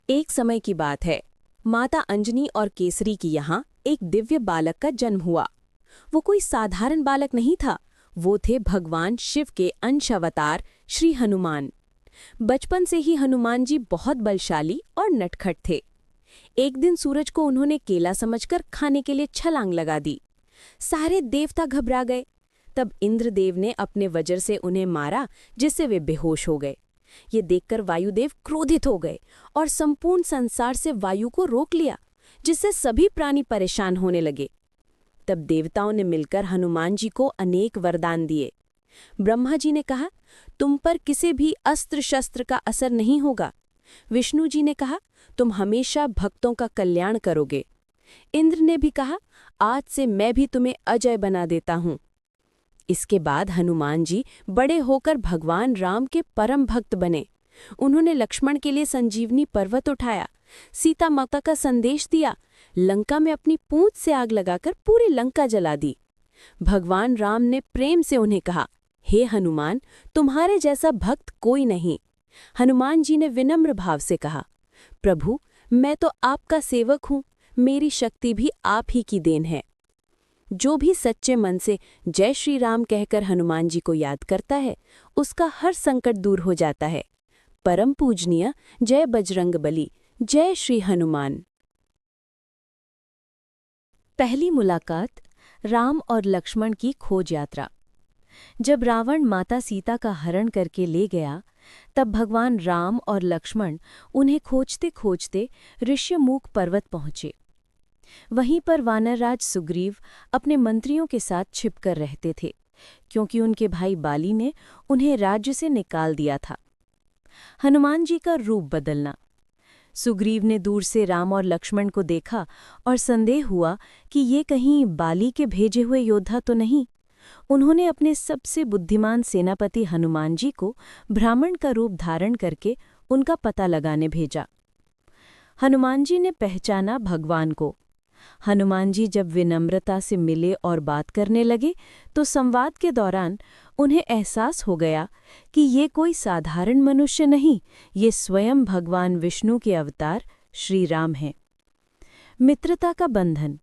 एक समय की बात है। माता अंजनी और केसरी की यहाँ एक दिव्य बालक का जन्म हुआ। वो कोई साधारण बालक नहीं था, वो थे भगवान शिव के अंश अवतार श्री हनुमान। बचपन से ही हनुमान जी बहुत बलशाली और नटखट थे। एक दिन सूरज को उन्होंने केला समझकर खाने के लिए छलांग लगा दी। सारे देवता घबरा गए। तब इंद्रदेव ने अपने वज्र से उन्हें मारा, जिससे वे बेहोश हो गए। ये देखकर वायुदेव क्रोधित हो गए और संपूर्ण संसार से वायु को रोक लिया, जिससे सभी प्राणी परेशान होने लगे। तब देवताओं ने मिलकर हनुमान जी को अनेक वरदान दिए। ब्रह्मा जी ने कहा, तुम पर किसी भी अस्त्र शस्त्र का असर नहीं होगा। विष्णु जी ने कहा, तुम हमेशा भक्तों का कल्याण करोगे। इंद्र ने भी कहा, आज से मैं भी तुम्हें अजय बना देता हूँ। इसके बाद हनुमान जी बड़े होकर भगवान राम के परम भक्त बने। उन्होंने लक्ष्मण के लिए संजीवनी पर्वत उठाया, सीता माता का संदेश दिया, लंका में अपनी पूंछ से आग लगाकर पूरी लंका जला दी। भगवान राम ने प्रेम से उन्हें कहा, हे हनुमान, तुम्हारे जैसा भक्त कोई नहीं। हनुमान जी ने विनम्र भाव से कहा, प्रभु, मैं तो आपका सेवक हूँ, मेरी शक्ति भी आप ही की देन है। जो भी सच्चे मन से जय श्री राम कहकर हनुमान जी को याद करता है, उसका हर संकट दूर हो जाता है। परम पूजनीय जय बजरंगबली, जय श्री हनुमान। पहली मुलाकात, राम और लक्ष्मण की खोज यात्रा। जब रावण माता सीता का हरण करके ले गया, तब भगवान राम और लक्ष्मण उन्हें खोजते खोजते ऋष्यमूक पर्वत पहुंचे। वहीं पर वानरराज सुग्रीव अपने मंत्रियों के साथ छिपकर रहते थे, क्योंकि उनके भाई बाली ने उन्हें राज्य से निकाल दिया था। हनुमान जी का रूप बदलना। सुग्रीव ने दूर से राम और लक्ष्मण को देखा और संदेह हुआ कि ये कहीं बाली के भेजे हुए योद्धा तो नहीं। उन्होंने अपने सबसे बुद्धिमान सेनापति हनुमान जी को ब्राह्मण का रूप धारण करके उनका पता लगाने भेजा। हनुमान जी ने पहचाना भगवान को। हनुमान जी जब विनम्रता से मिले और बात करने लगे, तो संवाद के दौरान उन्हें एहसास हो गया कि ये कोई साधारण मनुष्य नहीं, ये स्वयं भगवान विष्णु के अवतार श्री राम हैं। मित्रता का बंधन।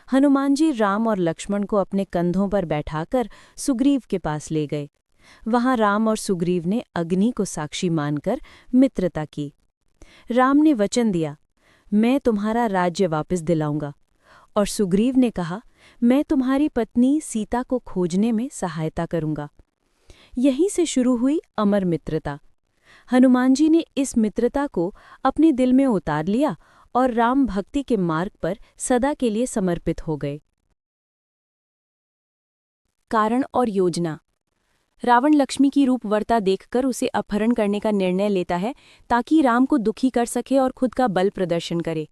हनुमान जी राम और लक्ष्मण को अपने कंधों पर बैठाकर सुग्रीव के पास ले गए। वहां राम और सुग्रीव ने अग्नि को साक्षी मानकर मित्रता की। राम ने वचन दिया, मैं तुम्हारा राज्य वापस दिलाऊंगा, और सुग्रीव ने कहा, मैं तुम्हारी पत्नी सीता को खोजने में सहायता करूंगा। यहीं से शुरू हुई अमर मित्रता। हनुमान जी ने इस मित्रता को अपने दिल में उतार लिया और राम भक्ति के मार्ग पर सदा के लिए समर्पित हो गए। कारण और योजना। रावण लक्ष्मी की रूपवर्ता देखकर उसे अपहरण करने का निर्णय लेता है, ताकि राम को दुखी कर सके और खुद का बल प्रदर्शन करे।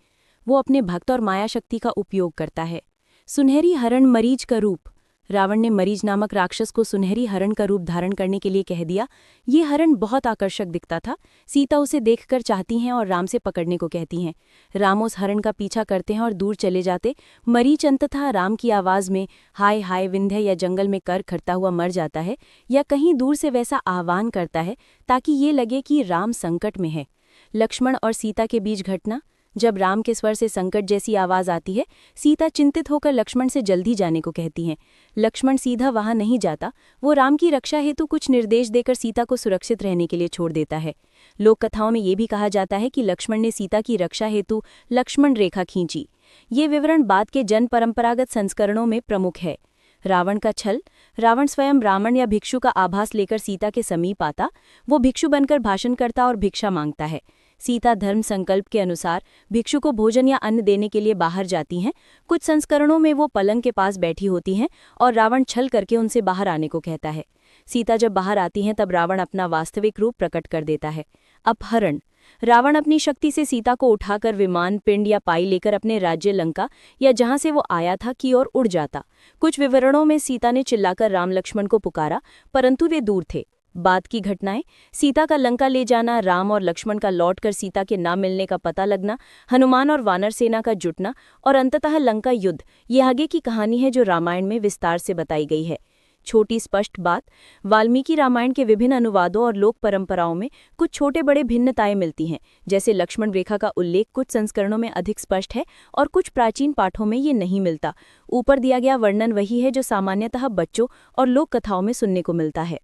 वो अपने भक्त और माया शक्ति का उपयोग करता है। सुनहरी हरण मरीज का रूप। रावण ने मरीज नामक राक्षस को सुनहरी हरण का रूप धारण करने के लिए कह दिया। ये हरण बहुत आकर्षक दिखता था। सीता उसे देखकर चाहती हैं और राम से पकड़ने को कहती हैं। राम उस हरण का पीछा करते हैं और दूर चले जाते। मरीच अंततः राम की आवाज़ में हाय हाय विंध्य या जंगल में कर खड़ता हुआ मर जाता है, या कहीं दूर से वैसा आह्वान करता है ताकि ये लगे कि राम संकट में है। लक्ष्मण और सीता के बीच घटना। जब राम के स्वर से संकट जैसी आवाज आती है, सीता चिंतित होकर लक्ष्मण से जल्दी जाने को कहती हैं। लक्ष्मण सीधा वहां नहीं जाता, वो राम की रक्षा हेतु कुछ निर्देश देकर सीता को सुरक्षित रहने के लिए छोड़ देता है। लोक कथाओं में ये भी कहा जाता है कि लक्ष्मण ने सीता की रक्षा हेतु लक्ष्मण रेखा खींची। ये विवरण बाद के जन परंपरागत संस्करणों में प्रमुख है। रावण का छल। रावण स्वयं ब्राह्मण या भिक्षु का आभास लेकर सीता के समीप आता। वो भिक्षु बनकर भाषण करता और भिक्षा मांगता है। सीता धर्म संकल्प के अनुसार भिक्षु को भोजन या अन्न देने के लिए बाहर जाती हैं। कुछ संस्करणों में वो पलंग के पास बैठी होती हैं और रावण छल करके उनसे बाहर आने को कहता है। सीता जब बाहर आती हैं, तब रावण अपना वास्तविक रूप प्रकट कर देता है। अपहरण। रावण अपनी शक्ति से सीता को उठाकर विमान, पिंड या पाई लेकर अपने राज्य लंका या जहां से वो आया था की ओर उड़ जाता। कुछ विवरणों में सीता ने चिल्लाकर राम लक्ष्मण को पुकारा, परंतु वे दूर थे। बाद की घटनाएं। सीता का लंका ले जाना, राम और लक्ष्मण का लौटकर सीता के ना मिलने का पता लगना, हनुमान और वानर सेना का जुटना और अंततः लंका युद्ध। ये आगे की कहानी है जो रामायण में विस्तार से बताई गई है। छोटी स्पष्ट बात। वाल्मीकि रामायण के विभिन्न अनुवादों और लोक परंपराओं में कुछ छोटे बड़े भिन्नताएं मिलती हैं, जैसे लक्ष्मण रेखा का उल्लेख कुछ संस्करणों में अधिक स्पष्ट है और कुछ प्राचीन पाठों में ये नहीं मिलता। ऊपर दिया गया वर्णन वही है जो सामान्यतः बच्चों और लोक कथाओं में सुनने को मिलता है।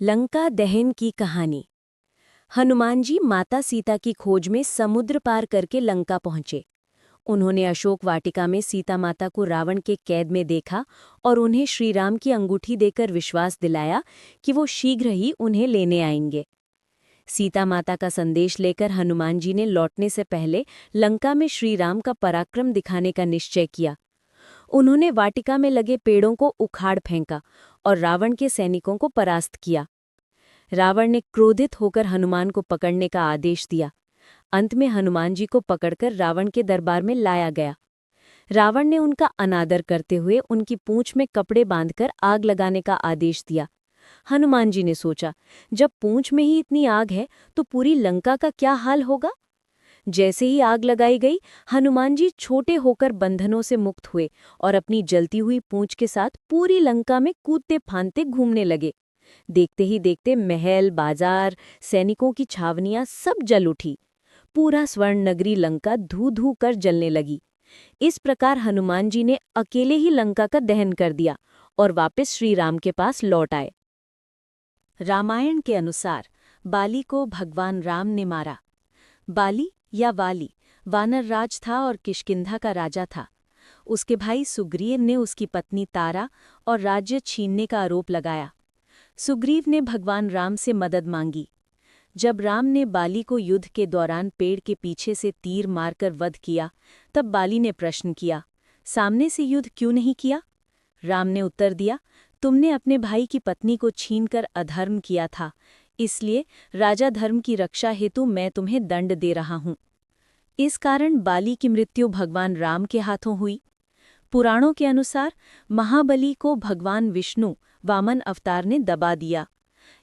लंका दहन की कहानी। हनुमान जी माता सीता की खोज में समुद्र पार करके लंका पहुंचे। उन्होंने अशोक वाटिका में सीता माता को रावण के कैद में देखा और उन्हें श्रीराम की अंगूठी देकर विश्वास दिलाया कि वो शीघ्र ही उन्हें लेने आएंगे। सीता माता का संदेश लेकर हनुमान जी ने लौटने से पहले लंका में श्रीराम का पराक्रम दिखाने का निश्चय किया। उन्होंने वाटिका में लगे पेड़ों को उखाड़ फेंका और रावण के सैनिकों को परास्त किया। रावण ने क्रोधित होकर हनुमान को पकड़ने का आदेश दिया। अंत में हनुमान जी को पकड़कर रावण के दरबार में लाया गया। रावण ने उनका अनादर करते हुए उनकी पूंछ में कपड़े बांधकर आग लगाने का आदेश दिया। हनुमान जी ने सोचा, जब पूंछ में ही इतनी आग है तो पूरी लंका का क्या हाल होगा। जैसे ही आग लगाई गई, हनुमान जी छोटे होकर बंधनों से मुक्त हुए और अपनी जलती हुई पूंछ के साथ पूरी लंका में कूदते फांदते घूमने लगे। देखते ही देखते महल, बाजार, सैनिकों की छावनियां सब जल उठी। पूरा स्वर्ण नगरी लंका धू धू कर जलने लगी। इस प्रकार हनुमान जी ने अकेले ही लंका का दहन कर दिया और वापस श्री राम के पास लौट आए। रामायण के अनुसार बाली को भगवान राम ने मारा। बाली या वाली वानर राज था और किष्किंधा का राजा था। उसके भाई सुग्रीव ने उसकी पत्नी तारा और राज्य छीनने का आरोप लगाया। सुग्रीव ने भगवान राम से मदद मांगी। जब राम ने बाली को युद्ध के दौरान पेड़ के पीछे से तीर मारकर वध किया, तब बाली ने प्रश्न किया, सामने से युद्ध क्यों नहीं किया? राम ने उत्तर दिया, तुमने अपने भाई की पत्नी को छीनकर अधर्म किया था, इसलिए राजा धर्म की रक्षा हेतु मैं तुम्हें दंड दे रहा हूं। इस कारण बाली की मृत्यु भगवान राम के हाथों हुई। पुराणों के अनुसार महाबली को भगवान विष्णु वामन अवतार ने दबा दिया।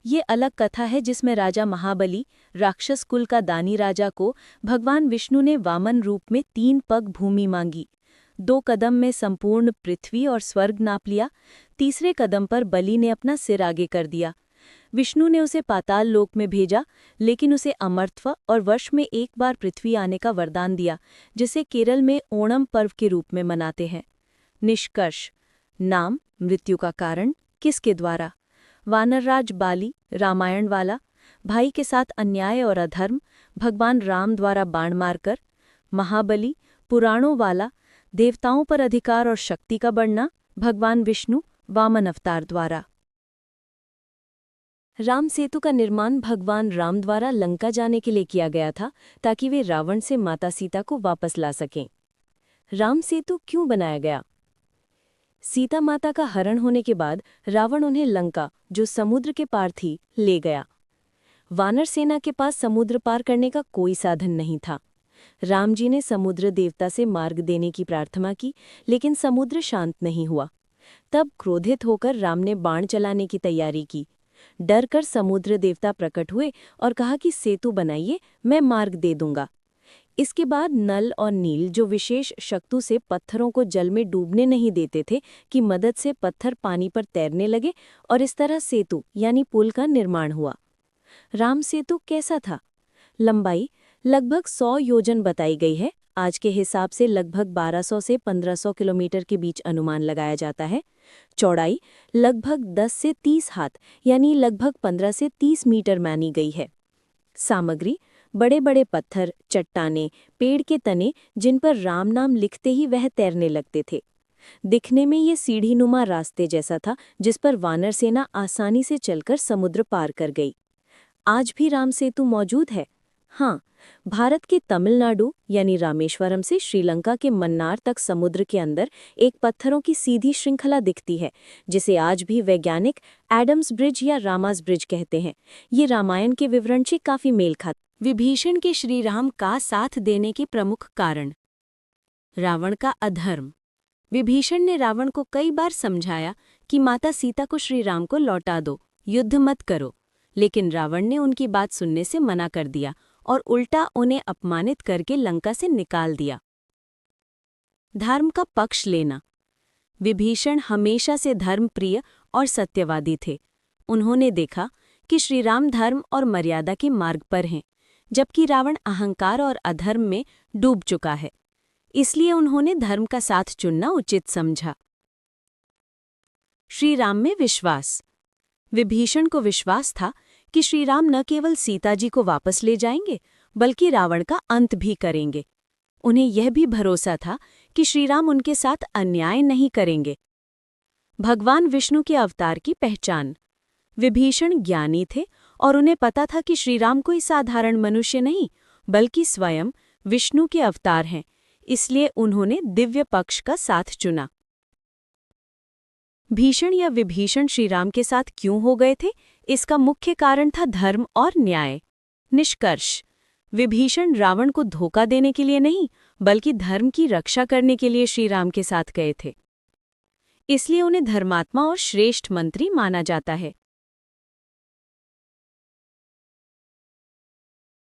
ये अलग कथा है जिसमें राजा महाबली, राक्षस कुल का दानी राजा को भगवान विष्णु ने वामन रूप में 3 पग भूमि मांगी। 2 कदम में संपूर्ण पृथ्वी और स्वर्ग नाप लिया। तीसरे कदम पर बलि ने अपना सिर आगे कर दिया। विष्णु ने उसे पाताल लोक में भेजा, लेकिन उसे अमरत्व और वर्ष में एक बार पृथ्वी आने का वरदान दिया, जिसे केरल में ओणम पर्व के रूप में मनाते हैं। निष्कर्ष: नाम, मृत्यु का कारण, किसके द्वारा? वानरराज बाली, रामायण वाला, भाई के साथ अन्याय और अधर्म, भगवान राम द्वारा बाण मारकर। महाबली, पुराणों वाला, देवताओं पर अधिकार और शक्ति का बढ़ना, भगवान विष्णु, वामन अवतार द्वारा। राम सेतु का निर्माण भगवान राम द्वारा लंका जाने के लिए किया गया था, ताकि वे रावण से माता सीता को वापस ला सकें। राम सेतु क्यों बनाया गया? सीता माता का हरण होने के बाद रावण उन्हें लंका, जो समुद्र के पार थी, ले गया। वानर सेना के पास समुद्र पार करने का कोई साधन नहीं था। राम जी ने समुद्र देवता से मार्ग देने की प्रार्थना की, लेकिन समुद्र शांत नहीं हुआ। तब क्रोधित होकर राम ने बाण चलाने की तैयारी की। डर कर समुद्र देवता प्रकट हुए और कहा कि सेतु बनाइए, मैं मार्ग दे दूंगा। इसके बाद नल और नील, जो विशेष शक्ति से पत्थरों को जल में डूबने नहीं देते थे, की मदद से पत्थर पानी पर तैरने लगे और इस तरह सेतु यानी पुल का निर्माण हुआ। राम सेतु कैसा था? लंबाई लगभग 100 योजन बताई गई है। आज के हिसाब से लगभग 1200 से 1500 किलोमीटर के बीच अनुमान लगाया जाता है। चौड़ाई लगभग 10 से 30 हाथ यानी लगभग 15 से 30 मीटर मानी गई है। सामग्री: बड़े बड़े पत्थर, चट्टानें, पेड़ के तने, जिन पर राम नाम लिखते ही वह तैरने लगते थे। दिखने में ये सीढ़ीनुमा रास्ते जैसा था, जिस पर वानर सेना आसानी से चलकर समुद्र पार कर गई। आज भी राम सेतु मौजूद है। हाँ, भारत के तमिलनाडु यानी रामेश्वरम से श्रीलंका के मन्नार तक समुद्र के अंदर एक पत्थरों की सीधी श्रृंखला दिखती है, जिसे आज भी वैज्ञानिक एडम्स ब्रिज या रामास ब्रिज कहते हैं। ये रामायण के विवरण से काफी मेल खाता। विभीषण के श्रीराम का साथ देने के प्रमुख कारण: रावण का अधर्म। विभीषण ने रावण को कई बार समझाया कि माता सीता को श्रीराम को लौटा दो, युद्ध मत करो, लेकिन रावण ने उनकी बात सुनने से मना कर दिया और उल्टा उन्हें अपमानित करके लंका से निकाल दिया। धर्म का पक्ष लेना। विभीषण हमेशा से धर्मप्रिय और सत्यवादी थे। उन्होंने देखा कि श्रीराम धर्म और मर्यादा के मार्ग पर हैं, जबकि रावण अहंकार और अधर्म में डूब चुका है। इसलिए उन्होंने धर्म का साथ चुनना उचित समझा। श्रीराम में विश्वास। विभीषण को विश्वास था कि श्रीराम न केवल सीता जी को वापस ले जाएंगे, बल्कि रावण का अंत भी करेंगे। उन्हें यह भी भरोसा था कि श्रीराम उनके साथ अन्याय नहीं करेंगे। भगवान विष्णु के अवतार की पहचान। विभीषण ज्ञानी थे और उन्हें पता था कि श्रीराम कोई साधारण मनुष्य नहीं, बल्कि स्वयं विष्णु के अवतार हैं। इसलिए उन्होंने दिव्य पक्ष का साथ चुना। भीषण या विभीषण श्रीराम के साथ क्यों हो गए थे? इसका मुख्य कारण था धर्म और न्याय। निष्कर्ष: विभीषण रावण को धोखा देने के लिए नहीं, बल्कि धर्म की रक्षा करने के लिए श्रीराम के साथ गए थे। इसलिए उन्हें धर्मात्मा और श्रेष्ठ मंत्री माना जाता है।